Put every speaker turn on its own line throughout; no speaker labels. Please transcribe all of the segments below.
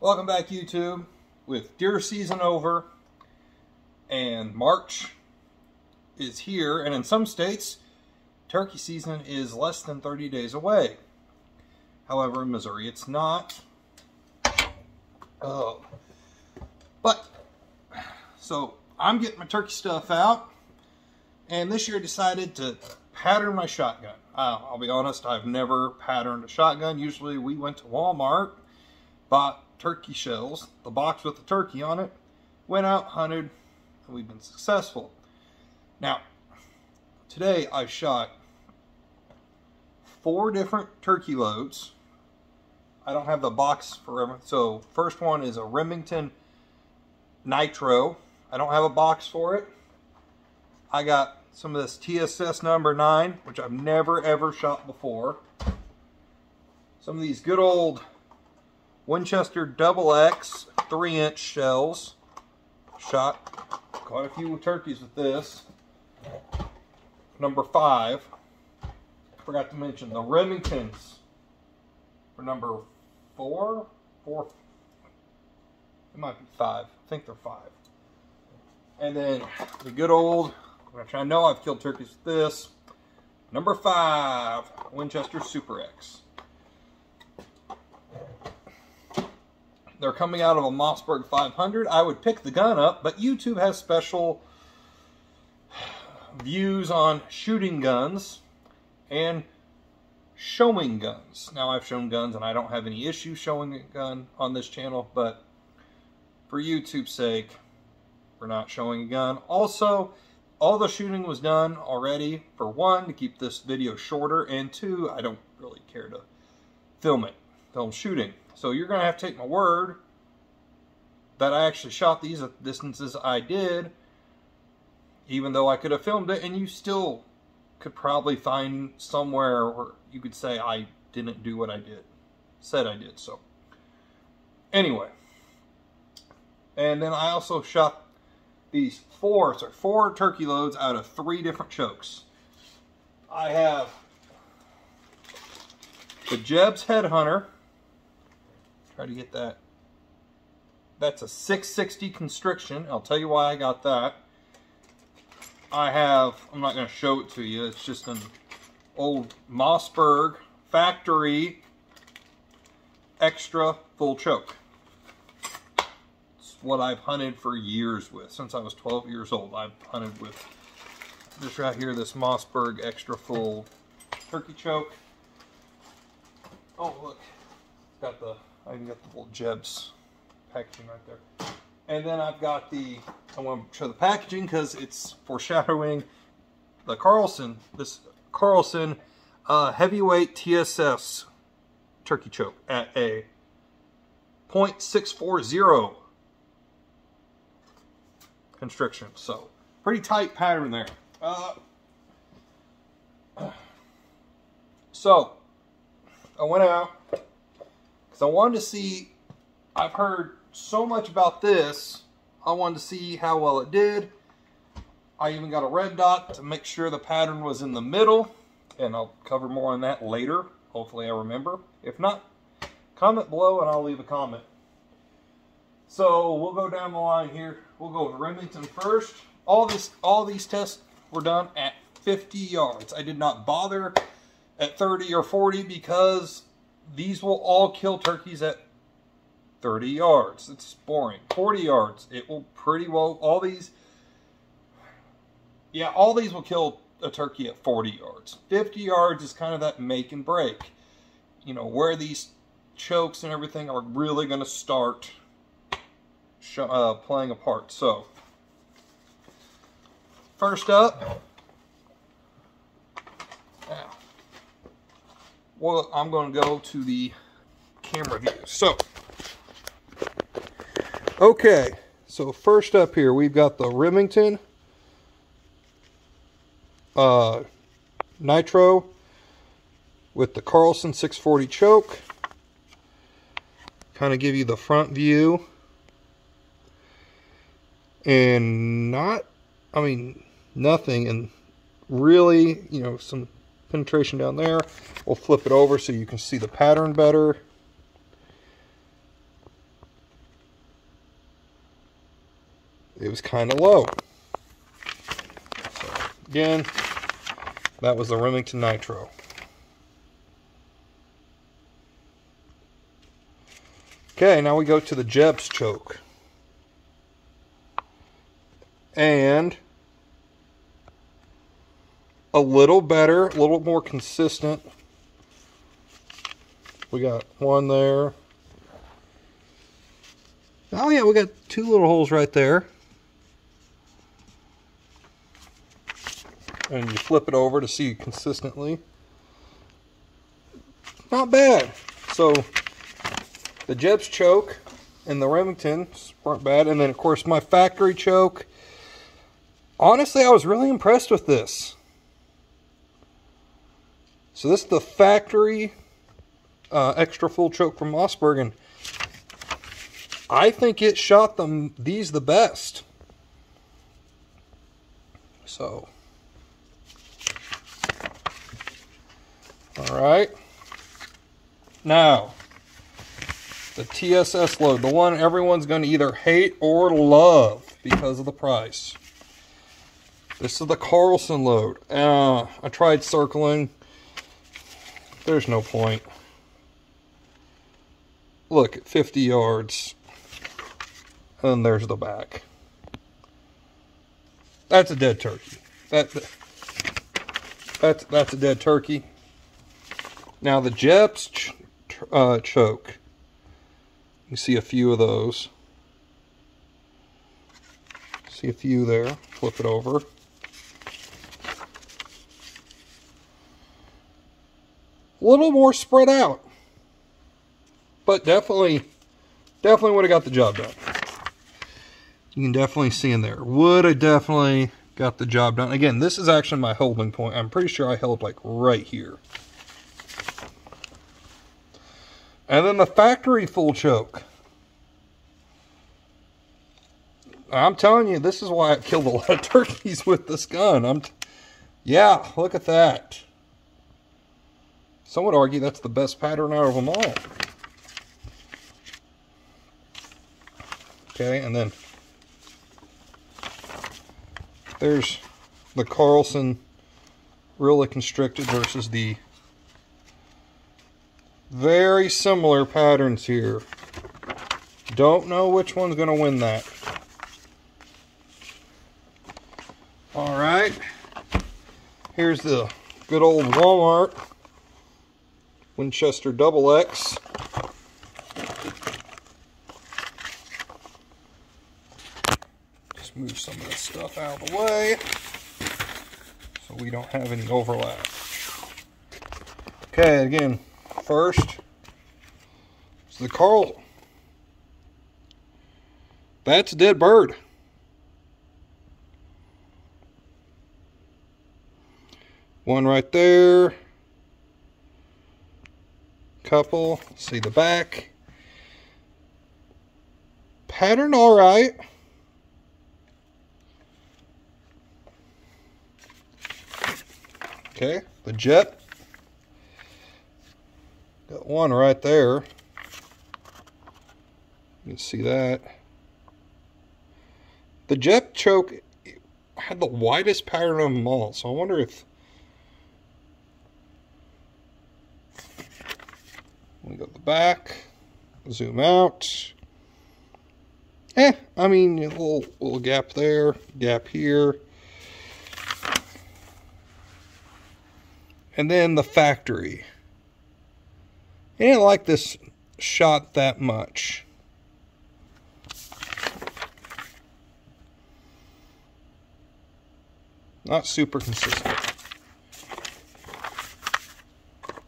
Welcome back, YouTube. With deer season over and March is here, and in some states turkey season is less than 30 days away. However, in Missouri it's not. But so I'm getting my turkey stuff out, and this year I decided to pattern my shotgun. I'll be honest, I've never patterned a shotgun. Usually we went to Walmart, bought turkey shells, the box with the turkey on it, went out, hunted, and we've been successful. Now, today I shot 4 different turkey loads. I don't have the box for everything. So first one is a Remington Nitro. I don't have a box for it. I got some of this TSS number 9, which I've never ever shot before. Some of these good old Winchester XX 3-inch shells. Shot quite a few turkeys with this. Number 5. Forgot to mention the Remingtons for number 4. It might be 5. I think they're 5. And then the good old, which I know I've killed turkeys with this, number 5 Winchester Super X. They're coming out of a Mossberg 500. I would pick the gun up, but YouTube has special views on shooting guns and showing guns. Now, I've shown guns and I don't have any issue showing a gun on this channel, but for YouTube's sake, we're not showing a gun. Also, all the shooting was done already. For 1, to keep this video shorter, and 2, I don't really care to film shooting. So you're going to have to take my word that I actually shot these at the distances I did, even though I could have filmed it, and you still could probably find somewhere where you could say I didn't do what I said I did. So anyway, and then I also shot these 4 turkey loads out of 3 different chokes. I have the Jeb's Headhunter. Try to get that. That's a 660 constriction. I'll tell you why I got that. I have, I'm not going to show it to you, it's just an old Mossberg factory extra full choke. It's what I've hunted for years with. Since I was 12 years old, I've hunted with this right here, this Mossberg extra full turkey choke. Oh, look. I even got the little Jeb's packaging right there. And then I've got I want to show the packaging because it's foreshadowing the this Carlson heavyweight TSS turkey choke at a .640 constriction. So, pretty tight pattern there. So, I went out because I wanted to see, I've heard so much about this, I wanted to see how well it did. I even got a red dot to make sure the pattern was in the middle, and I'll cover more on that later. Hopefully I remember. If not, comment below and I'll leave a comment. So we'll go down the line here. We'll go with Remington first. All these tests were done at 50 yards. I did not bother at 30 or 40 because these will all kill turkeys at 30 yards. It's boring. 40 yards. It will pretty well, all these will kill a turkey at 40 yards. 50 yards is kind of that make and break. You know, where these chokes and everything are really going to start playing a part. So, first up, now, well, I'm going to go to the camera view. So, okay, so first up here, we've got the Remington Nitro with the Carlson 640 choke. Kind of give you the front view. And nothing, and really, you know, some penetration down there. We'll flip it over so you can see the pattern better. it was kind of low. So again, that was the Remington Nitro. Okay, now we go to the Jeb's choke. And a little better, a little more consistent. We got one there. Oh yeah, we got two little holes right there. And you flip it over to see consistently. Not bad. So the Jeb's choke and the Remingtons weren't bad. And then of course my factory choke. Honestly, I was really impressed with this. So this is the factory extra full choke from Mossberg, and I think it shot these the best. So, all right. Now, the TSS load, the one everyone's going to either hate or love because of the price. This is the Carlson load. I tried circling. There's no point. Look at 50 yards. And then there's the back. That's a dead turkey. That's a dead turkey. Now the Jeb's choke. You see a few of those. See a few there. Flip it over. A little more spread out, but definitely would have got the job done. You can definitely see in there. Would have definitely got the job done. Again, this is actually my holding point. I'm pretty sure I held like right here. And then the factory full choke. I'm telling you, this is why I killed a lot of turkeys with this gun. Yeah, look at that. Some would argue that's the best pattern out of them all. Okay, and then there's the Carlson really constricted versus the very similar patterns here. Don't know which one's going to win that. All right, here's the good old Walmart Winchester XX. Just move some of this stuff out of the way so we don't have any overlap. Okay, again, first is the Carl. That's a dead bird. One right there. Couple. See the back. Pattern all right. Okay, the Jet. Got one right there. You can see that. The Jet choke had the widest pattern of them all, so I wonder if we go to the back, zoom out. I mean, a little gap there, gap here. And then the factory. I didn't like this shot that much. Not super consistent.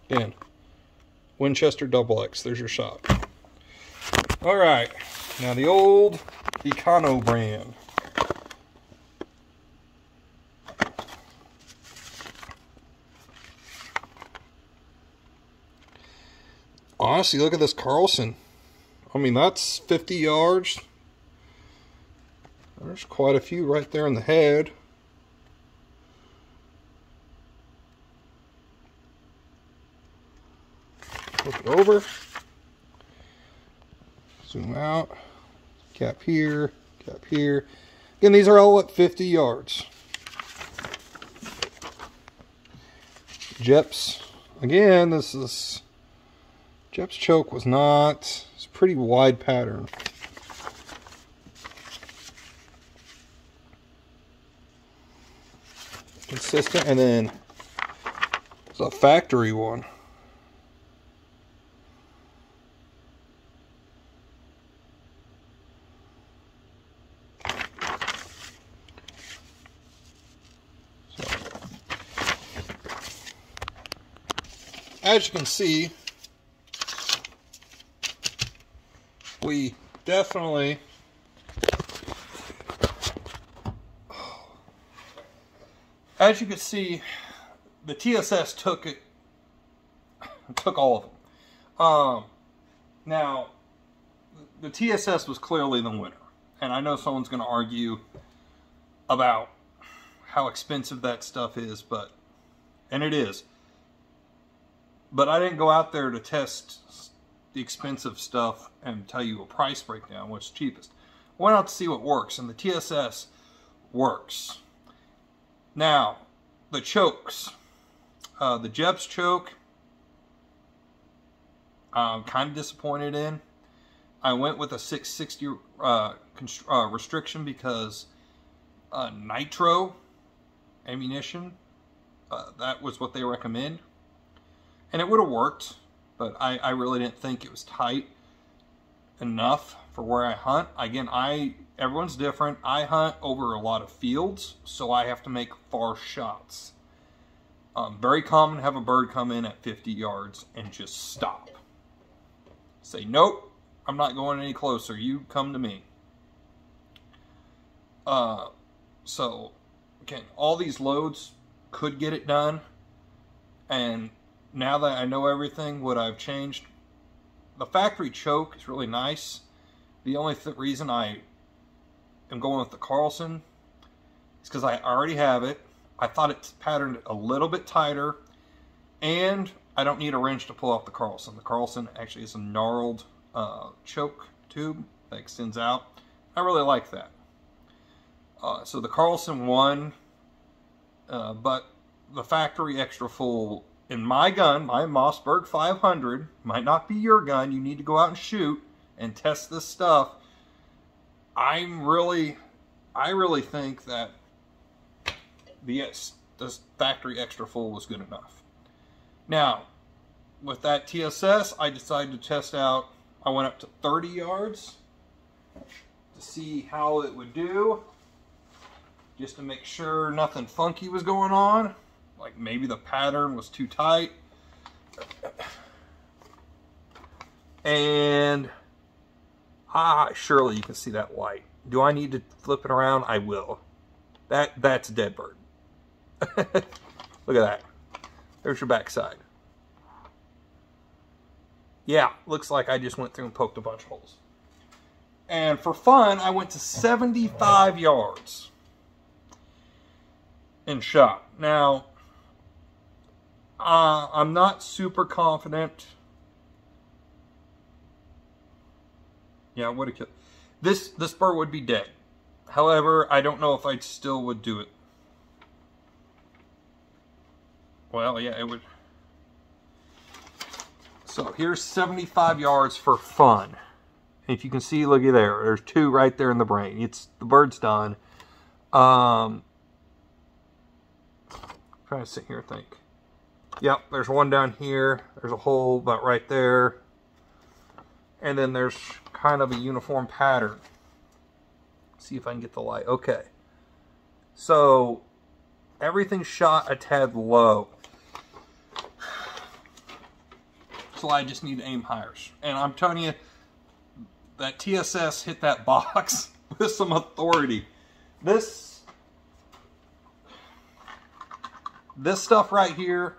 Again, Winchester XX, there's your shot. All right, now the old Econo brand. Honestly, look at this Carlson. I mean, that's 50 yards. There's quite a few right there in the head. Flip it over. Zoom out. Gap here. Gap here. Again, these are all at 50 yards. Jep's, again, Jep's choke was not, it's a pretty wide pattern. Consistent, and then it's a factory one. As you can see, we definitely as you can see, the TSS took all of them. Now, the TSS was clearly the winner, and I know someone's going to argue about how expensive that stuff is, and it is. But I didn't go out there to test the expensive stuff and tell you a price breakdown, what's cheapest. I went out to see what works, and the TSS works. Now, the chokes. The Jep's choke, I'm kind of disappointed in. I went with a 660 restriction because nitro ammunition, that was what they recommend. And it would have worked, but I really didn't think it was tight enough for where I hunt. Again, everyone's different. I hunt over a lot of fields, so I have to make far shots. Very common to have a bird come in at 50 yards and just stop. Say, nope, I'm not going any closer. You come to me. So, again, all these loads could get it done. And now that I know everything, what I've changed, the factory choke is really nice. The only reason I am going with the Carlson is because I already have it. I thought it's patterned a little bit tighter, and I don't need a wrench to pull off the Carlson. The Carlson actually is a gnarled choke tube that extends out. I really like that. So the Carlson won, but the factory extra full in my gun, my Mossberg 500, might not be your gun. You need to go out and shoot and test this stuff. I really think that this factory extra full was good enough. Now, with that TSS, I decided to test out, I went up to 30 yards to see how it would do, just to make sure nothing funky was going on. Like maybe the pattern was too tight. And surely you can see that light. Do I need to flip it around? I will. That's a dead bird. Look at that. There's your backside. Yeah, looks like I just went through and poked a bunch of holes. And for fun, I went to 75 yards and shot. Now, I'm not super confident. Yeah, I would have killed. This bird would be dead. However, I don't know if I still would do it. Well, yeah, it would. So here's 75 yards for fun. If you can see, looky there. There's two right there in the brain. The bird's done. Trying to sit here and think. Yep, there's one down here. There's a hole about right there. And then there's kind of a uniform pattern. See if I can get the light. Okay. So everything's shot a tad low. So I just need to aim higher. And I'm telling you, that TSS hit that box with some authority. This stuff right here,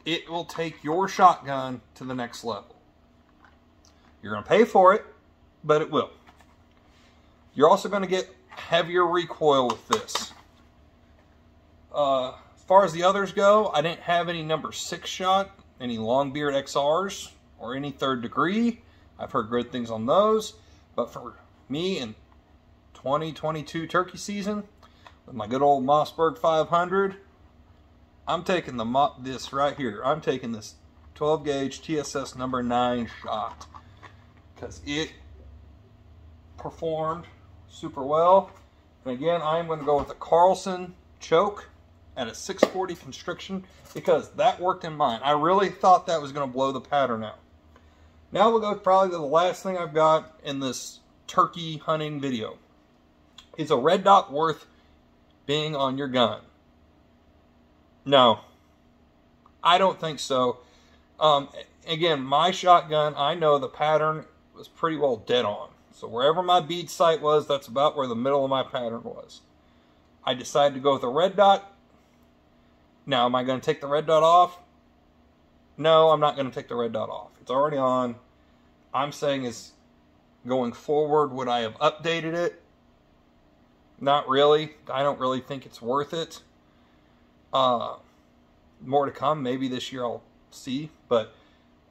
it will take your shotgun to the next level. You're going to pay for it, but it will. You're also going to get heavier recoil with this. As far as the others go, I didn't have any number 6 shot, any Longbeard XRs, or any 3rd degree. I've heard good things on those, but for me and 2022 turkey season with my good old Mossberg 500. I'm taking this right here. I'm taking this 12 gauge TSS number 9 shot because it performed super well. And again, I'm going to go with the Carlson choke at a 640 constriction because that worked in mine. I really thought that was going to blow the pattern out. Now we'll go probably to the last thing I've got in this turkey hunting video. Is a red dot worth being on your gun? No, I don't think so. Again, my shotgun, I know the pattern was pretty well dead on. So wherever my bead sight was, that's about where the middle of my pattern was. I decided to go with a red dot. Now, am I going to take the red dot off? No, I'm not going to take the red dot off. It's already on. I'm saying is going forward, would I have updated it? Not really. I don't really think it's worth it. More to come. Maybe this year I'll see. But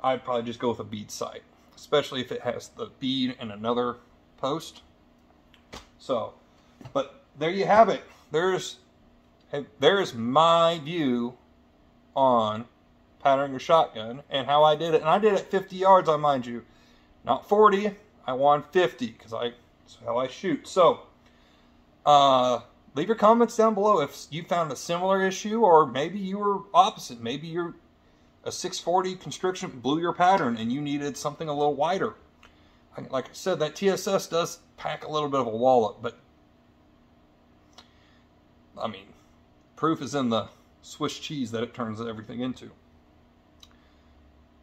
I'd probably just go with a bead sight. Especially if it has the bead and another post. So, but there you have it. There's my view on patterning a shotgun and how I did it. And I did it 50 yards, I mind you. Not 40. I wanted 50 because that's how I shoot. So, leave your comments down below if you found a similar issue, or maybe you were opposite. Maybe you're a 640 constriction blew your pattern and you needed something a little wider. Like I said, that TSS does pack a little bit of a wallop, but I mean, proof is in the Swiss cheese that it turns everything into.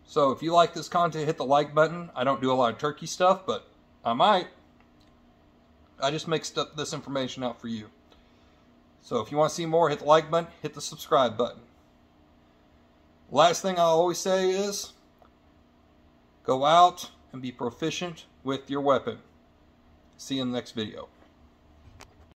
So if you like this content, hit the like button. I don't do a lot of turkey stuff, but I might. I just make this information out for you. So if you want to see more, hit the like button, hit the subscribe button. Last thing I always say is, go out and be proficient with your weapon. See you in the next video.